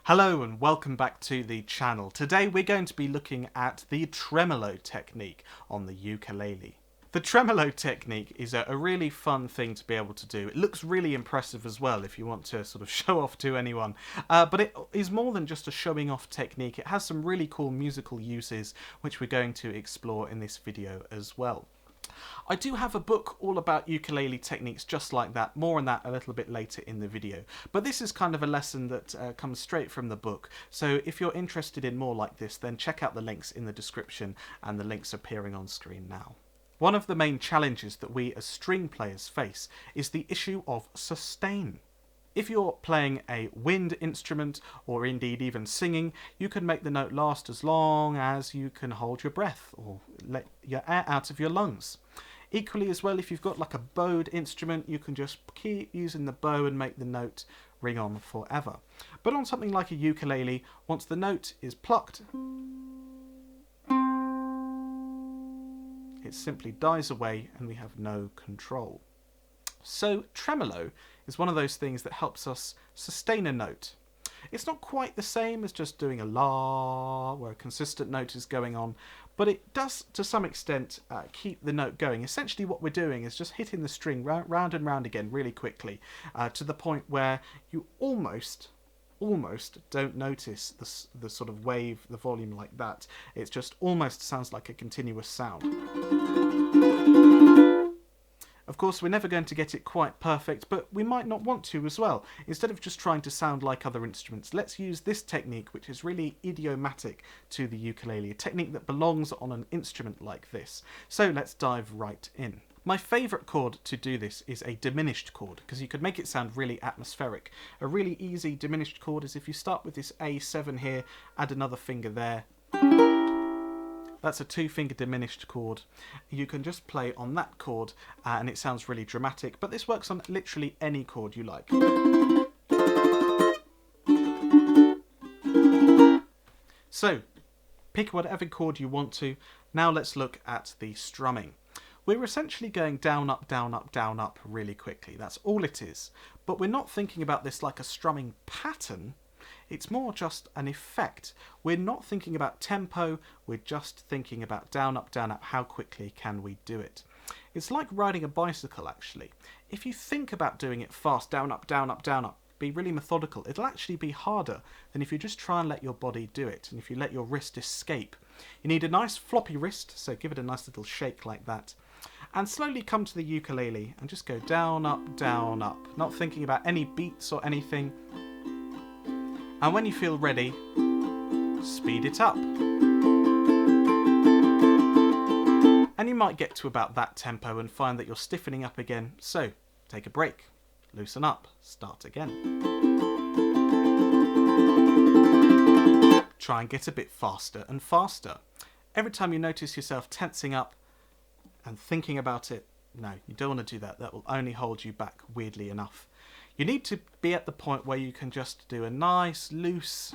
Hello and welcome back to the channel. Today we're going to be looking at the tremolo technique on the ukulele. The tremolo technique is a really fun thing to be able to do. It looks really impressive as well if you want to sort of show off to anyone. But it is more than just a showing off technique. It has some really cool musical uses which we're going to explore in this video as well. I do have a book all about ukulele techniques just like that, more on that a little bit later in the video. But this is kind of a lesson that comes straight from the book, so if you're interested in more like this, then check out the links in the description and the links appearing on screen now. One of the main challenges that we as string players face is the issue of sustain. If you're playing a wind instrument, or indeed even singing, you can make the note last as long as you can hold your breath, or let your air out of your lungs. Equally as well, if you've got like a bowed instrument, you can just keep using the bow and make the note ring on forever. But on something like a ukulele, once the note is plucked, it simply dies away and we have no control. So tremolo is one of those things that helps us sustain a note. It's not quite the same as just doing a la, where a consistent note is going on, but it does to some extent keep the note going. Essentially what we're doing is just hitting the string round and round again really quickly, to the point where you almost don't notice the sort of wave, the volume like that. It just almost sounds like a continuous sound. Of course, we're never going to get it quite perfect, but we might not want to as well. Instead of just trying to sound like other instruments, let's use this technique, which is really idiomatic to the ukulele, a technique that belongs on an instrument like this. So let's dive right in. My favourite chord to do this is a diminished chord, because you could make it sound really atmospheric. A really easy diminished chord is if you start with this A7 here, add another finger there. That's a 2-finger diminished chord. You can just play on that chord and it sounds really dramatic, but this works on literally any chord you like. So, pick whatever chord you want to. Now let's look at the strumming. We're essentially going down, up, down, up, down, up really quickly. That's all it is. But we're not thinking about this like a strumming pattern. It's more just an effect. We're not thinking about tempo, we're just thinking about down, up, how quickly can we do it. It's like riding a bicycle actually. If you think about doing it fast, down, up, be really methodical, it'll actually be harder than if you just try and let your body do it, and if you let your wrist escape. You need a nice floppy wrist, so give it a nice little shake like that. And slowly come to the ukulele and just go down, up, not thinking about any beats or anything. And when you feel ready, speed it up. And you might get to about that tempo and find that you're stiffening up again. So take a break, loosen up, start again. Try and get a bit faster and faster. Every time you notice yourself tensing up and thinking about it, no, you don't want to do that. That will only hold you back, weirdly enough. You need to be at the point where you can just do a nice, loose,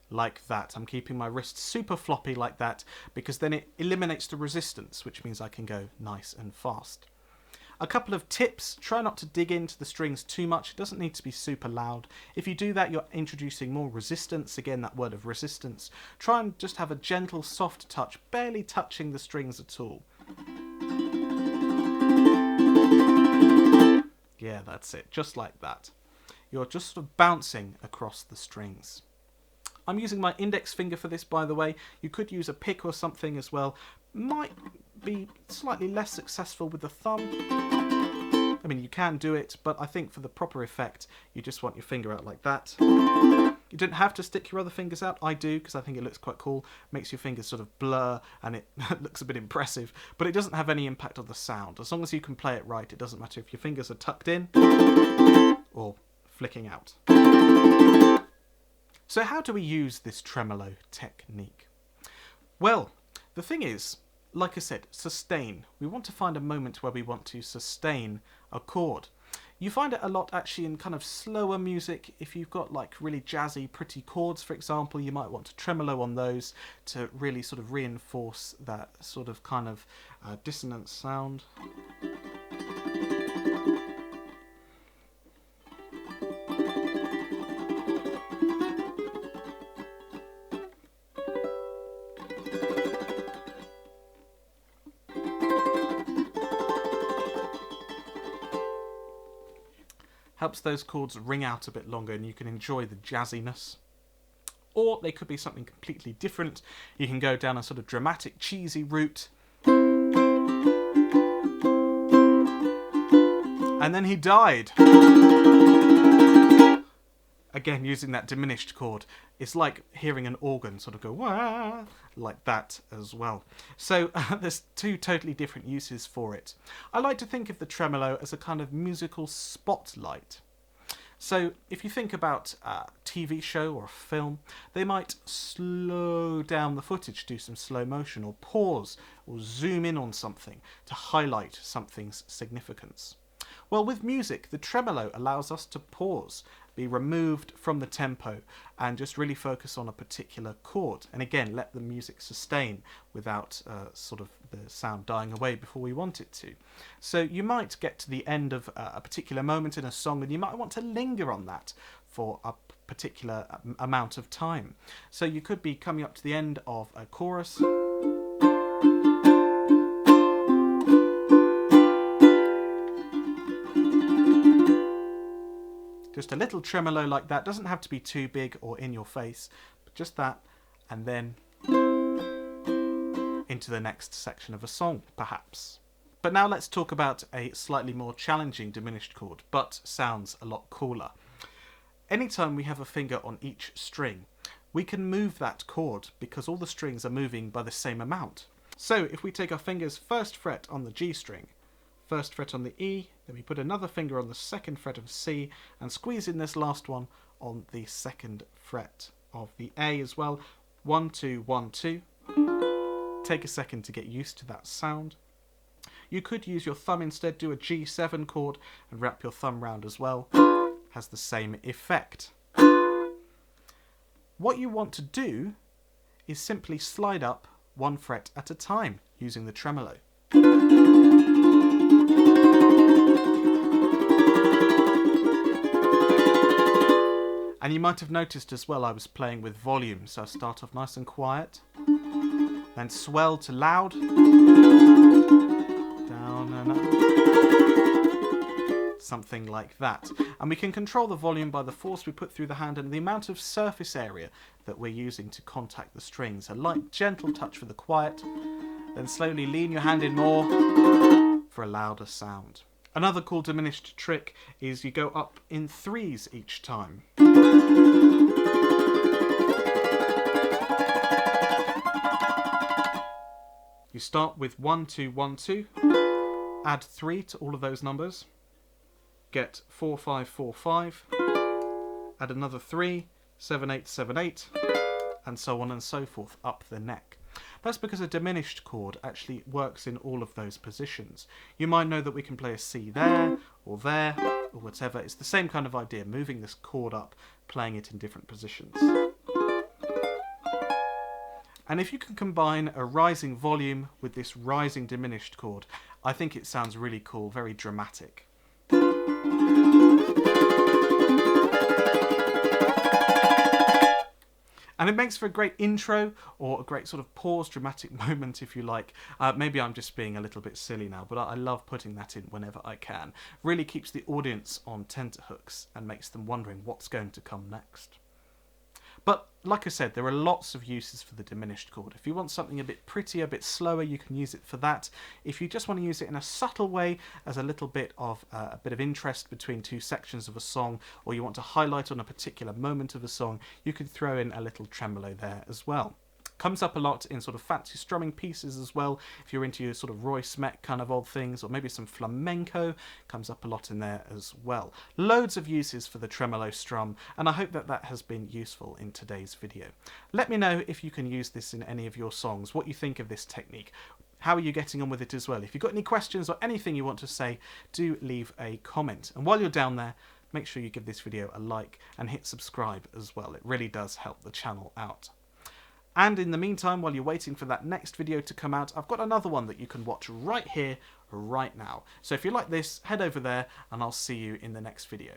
like that. I'm keeping my wrist super floppy like that because then it eliminates the resistance, which means I can go nice and fast. A couple of tips: try not to dig into the strings too much. It doesn't need to be super loud. If you do that, you're introducing more resistance. Again, that word of resistance. Try and just have a gentle, soft touch, barely touching the strings at all. Yeah, that's it, just like that. You're just sort of bouncing across the strings. I'm using my index finger for this, by the way. You could use a pick or something as well. Might be slightly less successful with the thumb. I mean, you can do it, but I think for the proper effect, you just want your finger out like that. You don't have to stick your other fingers out. I do, because I think it looks quite cool. Makes your fingers sort of blur, and it looks a bit impressive. But it doesn't have any impact on the sound. As long as you can play it right, it doesn't matter if your fingers are tucked in or flicking out. So how do we use this tremolo technique? Well, the thing is, like I said, sustain. We want to find a moment where we want to sustain a chord. You find it a lot actually in kind of slower music. If you've got like really jazzy, pretty chords, for example, you might want to tremolo on those to really sort of reinforce that sort of kind of dissonant sound. helps those chords ring out a bit longer and you can enjoy the jazziness. Or they could be something completely different. You can go down a sort of dramatic, cheesy route. And then he died. Again, using that diminished chord. It's like hearing an organ sort of go wah, like that as well. So there's two totally different uses for it. I like to think of the tremolo as a kind of musical spotlight. So if you think about a TV show or a film, they might slow down the footage, do some slow motion, or pause, or zoom in on something to highlight something's significance. Well, with music, the tremolo allows us to pause, be removed from the tempo, and just really focus on a particular chord. And again, let the music sustain without sort of the sound dying away before we want it to. So you might get to the end of a particular moment in a song and you might want to linger on that for a particular amount of time. So you could be coming up to the end of a chorus. Just a little tremolo like that. Doesn't have to be too big or in your face, but just that, and then into the next section of a song, perhaps. But now let's talk about a slightly more challenging diminished chord, but sounds a lot cooler. Anytime we have a finger on each string, we can move that chord because all the strings are moving by the same amount. So if we take our fingers first fret on the G string, first fret on the E, then we put another finger on the second fret of C and squeeze in this last one on the second fret of the A as well. 1, 2, 1, 2. Take a second to get used to that sound. You could use your thumb instead, do a G7 chord and wrap your thumb round as well. Has the same effect. What you want to do is simply slide up one fret at a time using the tremolo. And you might have noticed as well I was playing with volume, so I start off nice and quiet, then swell to loud, down and up, something like that. And we can control the volume by the force we put through the hand and the amount of surface area that we're using to contact the strings. A light, gentle touch for the quiet, then slowly lean your hand in more for a louder sound. Another cool diminished trick is you go up in threes each time. You start with 1, 2, 1, 2, add 3 to all of those numbers, get 4, 5, 4, 5, add another 3, 7, 8, 7, 8, and so on and so forth up the neck. That's because a diminished chord actually works in all of those positions. You might know that we can play a C there, or whatever. It's the same kind of idea, moving this chord up, playing it in different positions. And if you can combine a rising volume with this rising diminished chord, I think it sounds really cool, very dramatic. And it makes for a great intro, or a great sort of pause, dramatic moment if you like. Maybe I'm just being a little bit silly now, but I love putting that in whenever I can. Really keeps the audience on tenterhooks and makes them wondering what's going to come next. But like I said, there are lots of uses for the diminished chord. If you want something a bit prettier, a bit slower, you can use it for that. If you just want to use it in a subtle way as a little bit of interest between two sections of a song, or you want to highlight on a particular moment of a song, you can throw in a little tremolo there as well. Comes up a lot in sort of fancy strumming pieces as well. If you're into your sort of Roy Smeck kind of old things, or maybe some flamenco, comes up a lot in there as well. Loads of uses for the tremolo strum, and I hope that that has been useful in today's video. Let me know if you can use this in any of your songs, what you think of this technique. How are you getting on with it as well? If you've got any questions or anything you want to say, do leave a comment. And while you're down there, make sure you give this video a like and hit subscribe as well. It really does help the channel out. And in the meantime, while you're waiting for that next video to come out, I've got another one that you can watch right here, right now. So if you like this, head over there and I'll see you in the next video.